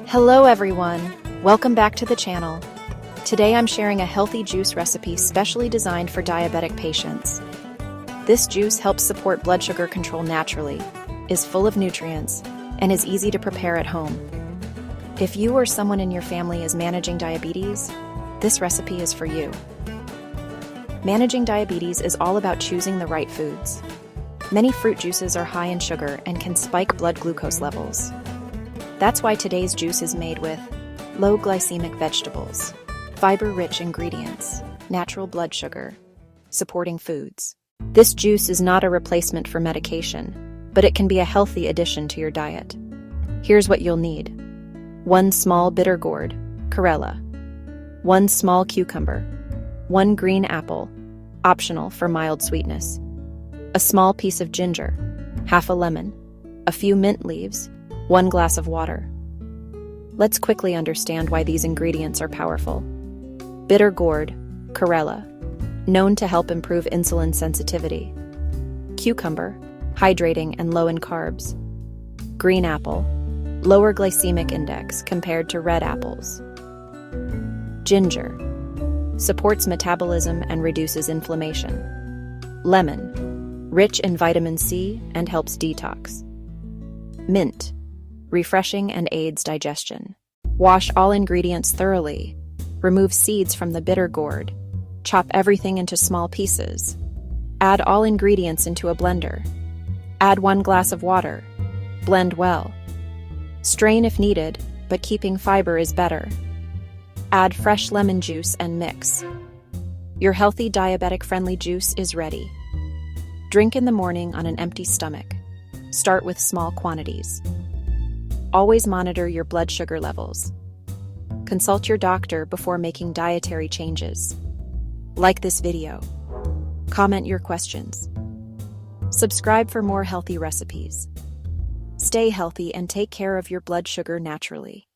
Hello everyone, welcome back to the channel. Today I'm sharing a healthy juice recipe specially designed for diabetic patients. This juice helps support blood sugar control naturally, is full of nutrients, and is easy to prepare at home. If you or someone in your family is managing diabetes, this recipe is for you. Managing diabetes is all about choosing the right foods. Many fruit juices are high in sugar and can spike blood glucose levels. That's why today's juice is made with low glycemic vegetables, fiber-rich ingredients, natural blood sugar, supporting foods. This juice is not a replacement for medication, but it can be a healthy addition to your diet. Here's what you'll need. 1 small bitter gourd, Karela. 1 small cucumber. 1 green apple, optional for mild sweetness. A small piece of ginger, half a lemon, a few mint leaves, 1 glass of water. Let's quickly understand why these ingredients are powerful. Bitter gourd, Karela, known to help improve insulin sensitivity. Cucumber, hydrating and low in carbs. Green apple, lower glycemic index compared to red apples. Ginger, supports metabolism and reduces inflammation. Lemon, rich in vitamin C and helps detox. Mint, refreshing and aids digestion. Wash all ingredients thoroughly. Remove seeds from the bitter gourd. Chop everything into small pieces. Add all ingredients into a blender. Add 1 glass of water. Blend well. Strain if needed, but keeping fiber is better. Add fresh lemon juice and mix. Your healthy diabetic-friendly juice is ready. Drink in the morning on an empty stomach. Start with small quantities. Always monitor your blood sugar levels. Consult your doctor before making dietary changes. Like this video. Comment your questions. Subscribe for more healthy recipes. Stay healthy and take care of your blood sugar naturally.